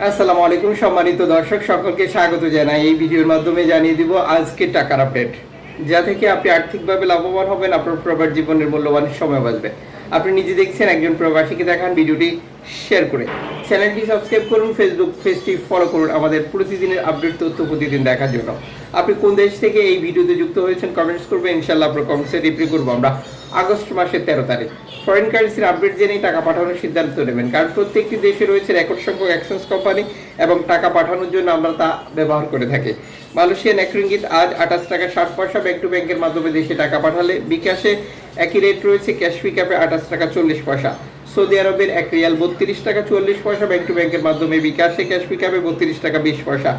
আসসালামু আলাইকুম সম্মানিত দর্শক সকলকে স্বাগত জানাই। এই ভিডিওর মাধ্যমে জানিয়ে দিব আজকে টাকার আপডেট, যা থেকে আপনি আর্থিকভাবে লাভবান হবেন, আপনার প্রবাস জীবনের মূল্যবান সময় বাঁচবে। আপনি নিজে দেখছেন, একজন প্রবাসীকে দেখান। ভিডিওটি শেয়ার করে চ্যানেলটি সাবস্ক্রাইব করুন, ফেসবুক পেজটি ফলো করুন আমাদের প্রতিদিনের আপডেট তথ্য প্রতিদিন দেখার জন্য। আপনি কোন দেশ থেকে এই ভিডিওতে যুক্ত হয়েছেন কমেন্টস করবেন, ইনশাআল্লাহ আপনার কমেন্টসে রিপ্লাই করবো আমরা। আগস্ট মাসের 13 তারিখ ফরেন কারেন্সির আপডেট জেনেই টাকা পাঠানোর সিদ্ধান্ত নেবেন, কারণ প্রত্যেকটি দেশে রয়েছে রেকর্ড সংখ্যক এক্সচেঞ্জ কোম্পানি এবং টাকা পাঠানোর জন্য আমরা তা ব্যবহার করে থাকি। মালয়েশিয়ান এক রিঙ্গিত আজ 28 টাকা 60 পয়সা ব্যাংক টু ব্যাংকের মাধ্যমে দেশে টাকা পাঠালে বিকাশে একই রেট রয়েছে, ক্যাশ পিকআপে 28 টাকা 40 পয়সা। সৌদি আরবের এক রিয়াল 32 টাকা 44 পয়সা ব্যাংক টু ব্যাংকের মাধ্যমে বিকাশে, ক্যাশ পিকআপে 32 টাকা 20 পয়সা।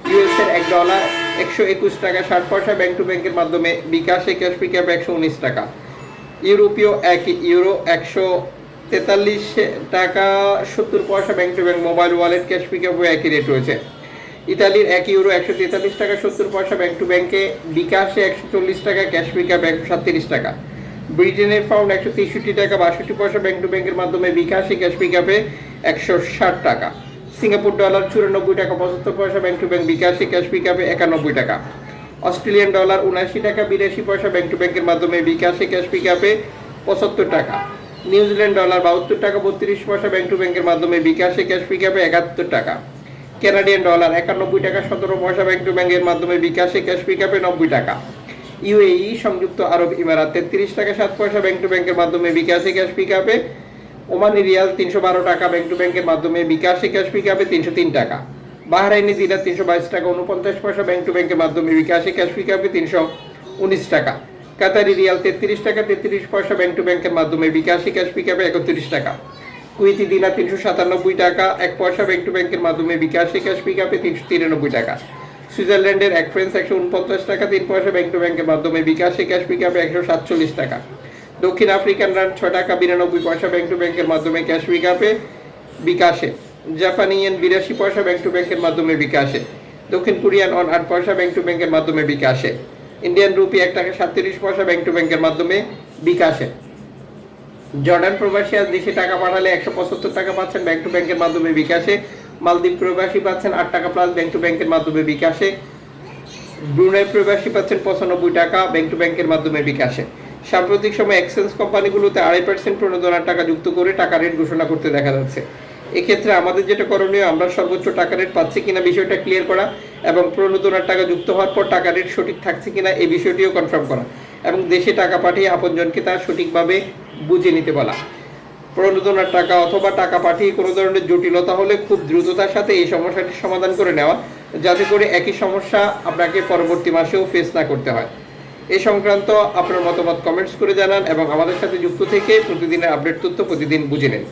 ইউএসের $1 121 টাকা 60 পয়সা ব্যাংক টু ব্যাংকের মাধ্যমে বিকাশে, ক্যাশ পিকআপে 119 টাকা। ইউরোপীয় এক ইউরো 143 টাকা 70 পয়সা bank to bank mobile wallet, cash পিকআপে একই রেট রয়েছে। ইতালির এক ইউরো 143 টাকা 70 পয়সা ব্যাংক টু ব্যাংকে বিকাশে, 140 টাকা ক্যাশ পিকআপে 137 টাকা। ব্রিটেনের পাউন্ড 163 টাকা 62 পয়সা ব্যাংক টু ব্যাংকের মাধ্যমে বিকাশে, ক্যাশ পিকআপে 160 টাকা। সিঙ্গাপুর ডলার 94 টাকা 75 পয়সা ব্যাংক টু ব্যাংক বিকাশে, ক্যাশ পিকআপে 91 টাকা। অস্ট্রেলিয়ান ডলার 79 টাকা 82 পয়সা ব্যাংক টু ব্যাংকের মাধ্যমে বিকাশে, ক্যাশ পিকআপে 75 টাকা। নিউজিল্যান্ড ডলার 72 টাকা 32 পয়সা ব্যাংক টু ব্যাংকের মাধ্যমে বিকাশে, ক্যাশ পিকআপে 71 টাকা। কানাডিয়ান ডলার 91 টাকা 17 পয়সা ব্যাংক টু ব্যাংকের মাধ্যমে বিকাশে, ক্যাশ পিকআপে 90 টাকা। ইউএই সংযুক্ত আরব ইমারাত 33 টাকা 7 পয়সা ব্যাংক টু ব্যাংকের মাধ্যমে বিকাশে, ক্যাশ পিকআপে। ওমানি রিয়াল 312 টাকা ব্যাংক টু ব্যাংকের মাধ্যমে বিকাশে, ক্যাশ পিকআপে 303 টাকা। বাহরাইনি দিনার 322 টাকা 49 পয়সা ব্যাংক টু ব্যাংকের মাধ্যমে বিকাশে, ক্যাশ পিকআপে 319 টাকা। কাতারি রিয়াল 33 টাকা 33 পয়সা ব্যাংক টু ব্যাংকের মাধ্যমে বিকাশে, ক্যাশ পিকআপে 31 টাকা। কুয়েতি দিনার 397 টাকা 1 পয়সা ব্যাংক টু ব্যাংকের মাধ্যমে বিকাশে, ক্যাশ পিকআপে 393 টাকা। সুইজারল্যান্ডের এক ফ্রেন্স 149 টাকা 3 পয়সা ব্যাংক টু ব্যাংকের মাধ্যমে বিকাশে, ক্যাশ পিকআপে 147 টাকা। দক্ষিণ আফ্রিকান রান 6 টাকা 92 পয়সা ব্যাংক টু ব্যাংকের মাধ্যমে ক্যাশ পিকআপে বিকাশে। জাপানি ইয়েন 82 পয়সা ব্যাংক টু ব্যাংকের মাধ্যমে বিকাশে। দক্ষিণ কোরিয়ান অন 8 পয়সা ব্যাংক টু ব্যাংকের মাধ্যমে বিকাশে। ইন্ডিয়ান রুপি 1 টাকা 37 পয়সা ব্যাংক টু ব্যাংকের মাধ্যমে বিকাশে। জর্ডান প্রবাসী আজ দেশে টাকা পাঠালে 175 টাকা পাচ্ছেন ব্যাংক টু ব্যাংকের মাধ্যমে বিকাশে। মালদ্বীপ প্রবাসী পাচ্ছেন 8 টাকা প্লাস ব্যাংক টু ব্যাংকের মাধ্যমে বিকাশে। ব্রুনাই প্রবাসী পাচ্ছেন 95 টাকা ব্যাংক টু ব্যাংকের মাধ্যমে বিকাশে। সাম্প্রতিক সময় এক্সচেঞ্জ কোম্পানিগুলোতে 2.5% প্রণোদনার টাকা যুক্ত করে টাকা রেট ঘোষণা করতে দেখা যাচ্ছে। এক্ষেত্রে আমাদের যেটা করণীয়, আমরা সর্বোচ্চ টাকা রেট পাচ্ছি কিনা বিষয়টা ক্লিয়ার করা এবং প্রণোদনার টাকা যুক্ত হওয়ার পর টাকা রেট সঠিক থাকছে কিনা এই বিষয়টিও কনফার্ম করা এবং দেশে টাকা পাঠিয়ে আপনজনকে তা সঠিকভাবে বুঝে নিতে বলা। প্রণোদনার টাকা অথবা টাকা পাঠিয়ে কোনো ধরনের জটিলতা হলে খুব দ্রুততার সাথে এই সমস্যাটির সমাধান করে নেওয়া, যাতে করে একই সমস্যা আপনাকে পরবর্তী মাসেও ফেস না করতে হয়। এই সংক্রান্ত আপনার মতামত কমেন্টস করে জানান এবং আমাদের সাথে যুক্ত থেকে প্রতিদিনের আপডেট তথ্য প্রতিদিন বুঝে নেন।